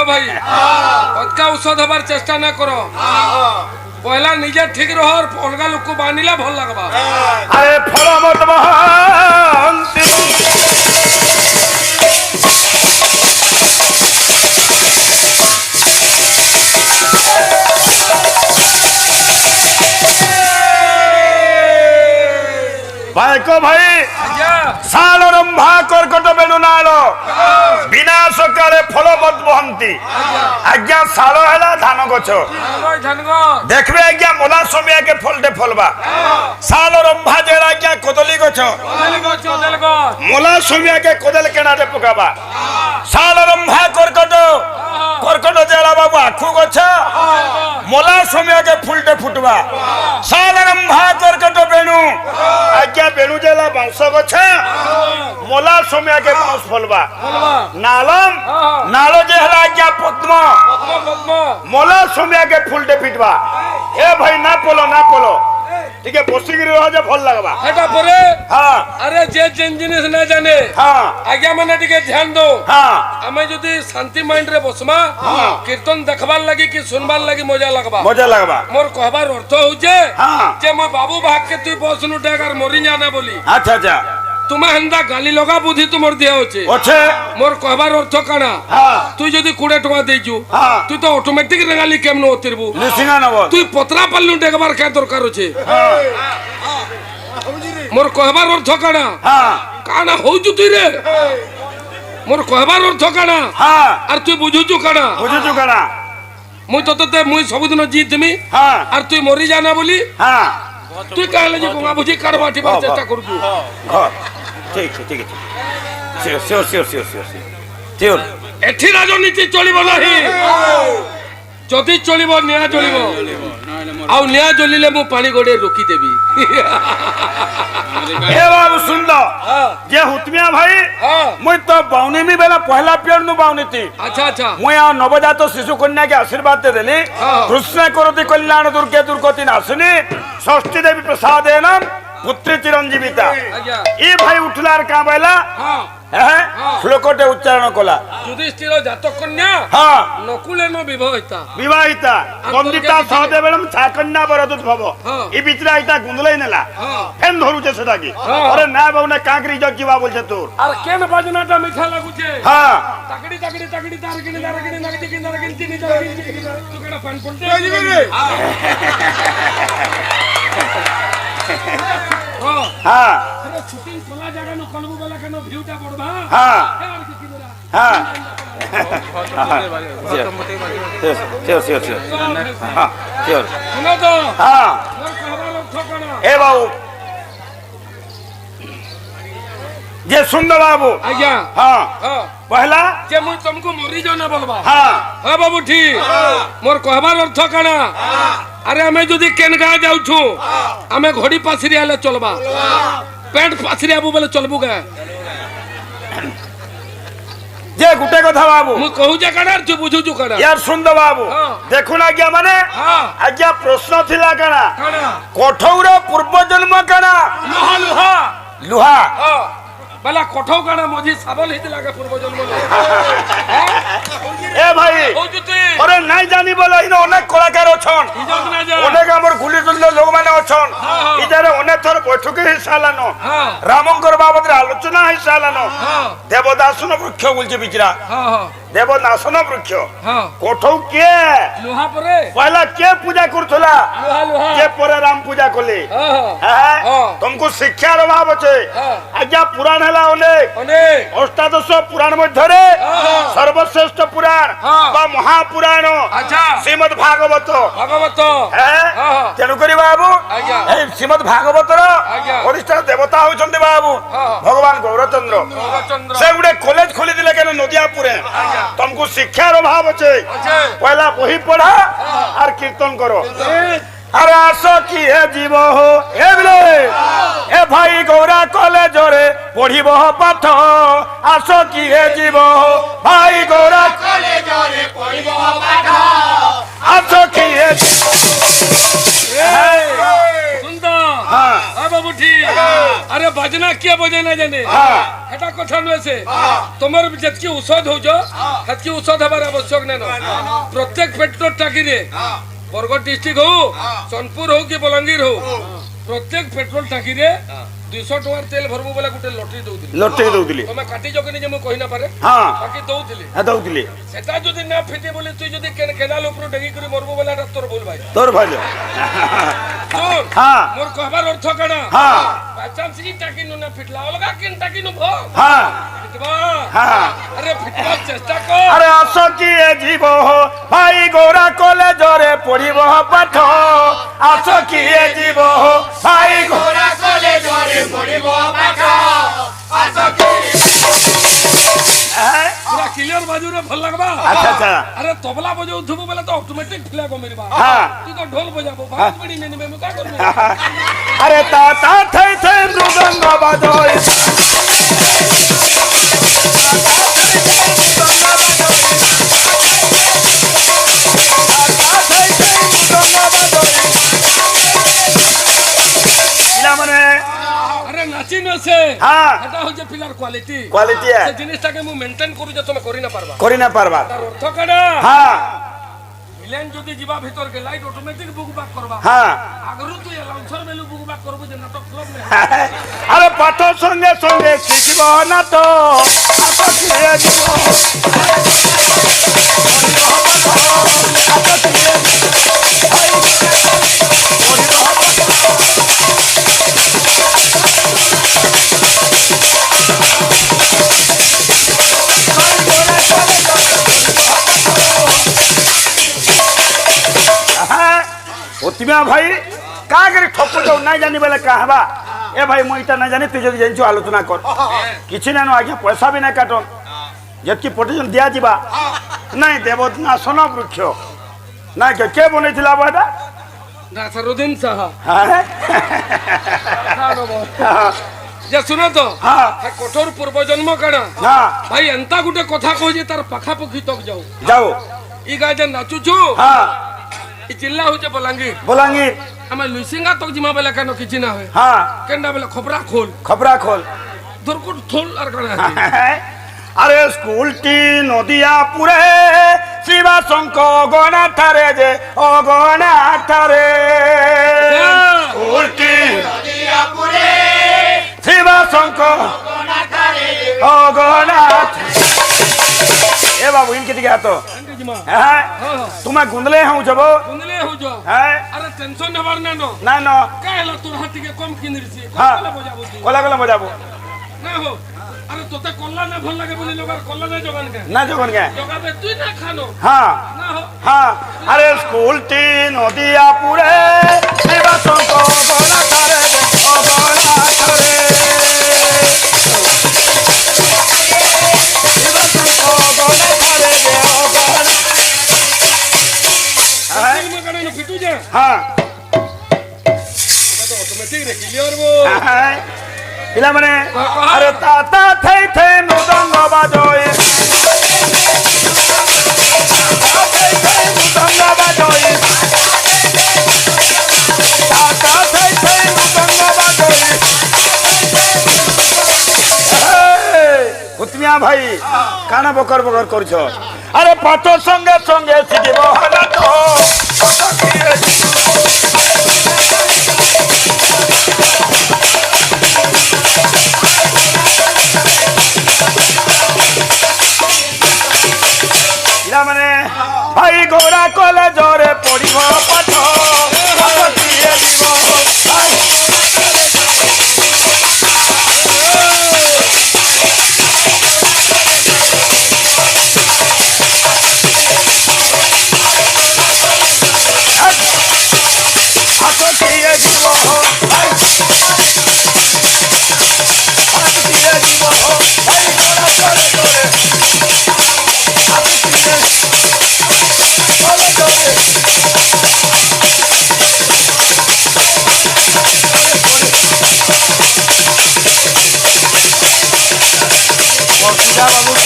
ভাই পটকা ঔষধ হবার চেষ্টা না করো পয়লা নিজে ঠিক রহ অলগা লোক বানিলা ভাল লাগবা আরে ফলমত মহান্তি ভাইকো ভাই সাল রম্ভা কর্কট বেণু নাল বিনাশ কালে ফলবত বহন্তি আজ্ঞা সাল হেলা ধান গছ দেখবে আজ্ঞা মোলা সময় আগে ফলটে ফলবা সাল রম্ভা যেটা আজ্ঞা কদলী গছ মোলা সময় আগে কদল কেনাতে পকাবা সাল রম্ভা কর্কট কর্কট জেলা বাবু আখু গছ মোলা সময় আগে ফুলটে ফুটবা সাল রম্ভা কর্কট বেণু আজ্ঞা বেণু জেলা বাঁশ গছ মোলা সময় আগে বাঁশ ফলবা নালম নাল যে হলা আজ্ঞা পদ্ম মোলা সময় আগে ফুলটে ফিটবা এ ভাই না পলো না পলো ঠিক আছে বসিগিরি রহ যে ভাল লাগবা এটা পরে হ্যাঁ আরে যে যেন জিনিস না জানে হ্যাঁ আজ্ঞা মানে টিকে ধ্যান দো হ্যাঁ আমি যদি শান্তি মাইন্ড রে বসমা কীর্তন দেখবার লাগি কি শুনবার লাগি মজা লাগবা মোর কহবার অর্থ হচ্ছে যে মই বাবু ভাগকে তুই বসনু ডেক আর মরি জানা বলি আচ্ছা আচ্ছা তোমা হেন্দা গালি লগা বুদ্ধি তোমার দেহ আছে মোর কহবার অর্থ কানা তুই যদি 20 টাকা দেইছু তুই তো অটোমেটিক রেগালি কেমন উতরবু তুই পতরা পাল্লু ডেকবার কে দরকার আছে মোর কহবার অর্থ কানা কানা হউছু তুই রে মোর কহবার অর্থ কানা আর তুই বুঝুছু কানা মুই তোতে মুই সবদিন জিতমি আর তুই মরি জানা বলি তুই কালে যে গঙ্গা বুঝি কারবাটিবার চেষ্টা করবু ঠিক ঠিক আছে sure sure sure sure sure sure এঠি রাজনীতি চলিব নাহি যদি চলিব নিয়া চলিব আউ নিয়া জ্বলিলে মু পানি গড়ে রকি দেবি হে বাবু সুন্দর যে হুতমিয়া ভাই মুই তো বাউনিমি বেলা পহলা পিয়র নু বাউনিতি আচ্ছা আচ্ছা মুই আ নবজাত শিশু কন্যা কে আশীর্বাদ দে দেলি কৃষ্ণ করতি কল্যাণ দুর্গে দুর্গতি নাশিনী ষষ্ঠী দেবী প্রসাদেন পুত্রী চিরঞ্জীবিতা ই ভাই উঠলার কা বাইলা হ্যাঁ শ্লোকটে উচ্চারণ কলা যুধিষ্ঠির জাতক কন্যা নকুলেন বিবাহিতা বন্দিতা সহদেবেরম ছাকন্যা বরদুত ভব ই বিচরা ইতা গুন্দলাই নেলা ফেন ধরুছে সেটা কি আরে না বাবু না কাকরি জগ কিবা বলছে তোর আর কেন বাজনাটা মিঠা লাগুছে হ্যাঁ তাকড়ি তাকড়ি তাকড়ি তারগিনি তারগিনি নাগদিকি নারগিনি তিনি তারগিনি তুই কেডা ফান পড়তে হ্যাঁ শুটিং খোলা জায়গা নো কলবু বেলা কেন ভিউটা পড়বা হ্যাঁ হ্যাঁ শিওর শিওর শিওর হ্যাঁ শিওর শুনো তো হ্যাঁ মোর কহবার অর্থ কোন এ বাবু যে সুন্দর বাবু আজ্ঞা হ্যাঁ পহলা যে মুই তুমকু মরি জানা বলবা হ্যাঁ হ্যাঁ বাবু ঠিক মোর কহবার অর্থ কানা আরে আমি যদি কেন গা যাউছু আমি ঘড়ি পাছরি আলে চলবা প্যান্ট পাছরি আবু বলে চলবু গা যে গুটে কথা বাবু মুই কহু যে কানা তুই বুঝুছু কানা ইয়ার সুন্দর বাবু দেখুন আজ্ঞা মানে আজ্ঞা প্রশ্ন থিলা কানা কঠৌর পূর্ব জন্ম কানা লোহা লোহা লুহা বেলা কঠৌ কানা মজি সাবল হইতে লাগে পূর্ব জন্ম এ ভাই আরে নাই জানি বলে ইনো অনেক কলাকার অছন অনেক আমার গুলি তুল্য লোক মানে অছন ইদারে অনেক থর বৈঠকে হিসালানো রামঙ্কর বাবদরে আলোচনা হিসালানো দেবদাসন বৃক্ষ বলছে বিচরা দেবদাসন বৃক্ষ কঠৌ কে লোহা পরে পয়লা কে পূজা করছলা লোহা লোহা কে পরে রাম পূজা করলে হ্যাঁ তুমকু শিক্ষার অভাব আছে আজ্ঞা পুরাণ হেলা অনেক অনেক অষ্টাদশ পুরাণ মধ্যে সর্বশ্রেষ্ঠ পুরাণ বা মহাপুরাণ শ্রীমদ ভাগবত ভাগবত তেণুকরি বাবু এই শ্রীমদ ভাগবতর অধিষ্ঠান দেবতা হচ্ছেন বাবু ভগবান গৌরচন্দ্র সে গোটে কলেজ খোলি দিলে কেন নদিয়াপুরে তুমকু শিক্ষার অভাব আছে পয়লা বহি পড়া আর কীর্তন করো আরে আসো কি হে জীব হো এ ভাই গৌরা কলেজরে পড়িব পাঠ আসো কি হে জীব হো ভাই গৌরা কলেজরে পড়িব পাঠ আসো কি হে সুন্দর বাবু ঠিক আরে বাজনা কে বজে না জানে এটা কথা নয়েছে তোমার যেতকি ঔষধ হউছ সেতকি ঔষধ হবার আবশ্যক নেন প্রত্যেক পেট্রোল টাকিরে বরগড় ডিস্ট্রিক্ট হো সোনপুর হো কি বলাঙ্গীর হো প্রত্যেক পেট্রোল টাকিরে 200 টাকার তেল ভরবো বলে গোটে লটারি দউতিলি তুমি কাটি জকে নিজে মু কই না পারে বাকি দউতিলি সেটা যদি না ফিটে বলে তুই যদি কেনাল উপর ডেগি করে মরবো বলে এটা তোর ভুল ভাই মোর কহবার অর্থ কানা বাচান্স ই টাকি নু না ফিটলা অলগা কেন টাকি নু ভো ফিটবা আরে ফিটবার চেষ্টা কর আরে আসো কি জীব ভাই গোরা কলেজরে পড়িব পাঠ আসো কি জীব ভাই গোরা কলেজরে পড়িব পাঠ আসো কি পুরা ক্লিয়ার বাজুরে ভাল লাগবা আচ্ছা আরে তবলা বজাউ থুবো বলে তো অটোমেটিক ফিলা কমিরবা তুই তো ঢোল বজাবো বাজ পড়ি নেনি মে মুকা করবে আরে তা থাই থাই মৃদঙ্গ বাজয় নাচি নছে এটা হচ্ছে পিলার কোয়ালিটি সেই জিনিসটাকে মু মেইনটেইন করি যে তুমি করি না পারবা তার অর্থ কানা ভিলেন যদি জিবা ভিতর কে লাইট অটোমেটিক বুক বাক করবা আগরু তুই লাউন্সার মেলু বুক বাক করব যে নাটক ক্লাব নে আরে পাঠ সঙ্গে সঙ্গে শিখিব নাটক আপকিয়ে জীব प्रतिमा भाई का करे ठप्पो तो नहीं जानी बेले कहबा ए भाई मु इटा नहीं जानी तू जदी जानछु आलोचना कर किछि ना आज्ञा पैसा भी ना काटन जतकी पोटेशन दिया जिबा नहीं देव ना सोना वृक्ष ना के बनेथिला बाडा नासरुद्दीन साहा जे सुनो तो कठोर पूर्व जन्म काना भाई एंता गुटे कथा कह जे तार पाखा पखी तक जाओ ई गाय जे नाचु छु जिल्ला होचे बलांगीर हमें लुसिंगा तक जिमा बेला कानो किछि ना होय केंडा बेला खबरा खोल दुरकुट थोल आर कना अरे स्कूल टी नदिया पुरे शिवा शंक गणा थारे जे अगणा थारे स्कूल टी नदिया पुरे शिवा शंक गणा थारे अगणा ए बाबू इनके दिया तो तुम्हें गुंदले हूं जब अरे टेंशन नबर ना ना काहेला तोर हाथी के कम किनरिसी कोला बजाबो ना हो अरे तोते कोल्ला ना भल लागे बोली लोग कोल्ला ना जोगन के जोगाबे तू ना खानो ना हो अरे स्कूल टी नदिया पुरे शिवा शंक गणा थारे ओ गणा थारे शिवा शंक गणा थारे जे ओ गणा फिटू जा तो ऑटोमेटिक रे क्लियर वो पिला माने अरे ताता थई थई मृदंग बाजोय मृदंग बाजोय ताता थई थई मृदंग बाजोय कुतमिया भाई काना बकर बकर करछो अरे पाठ संगे संगे सिखिबो हला तो माने भाई गोरा कलेजरे पढ़िब पाठ बाबू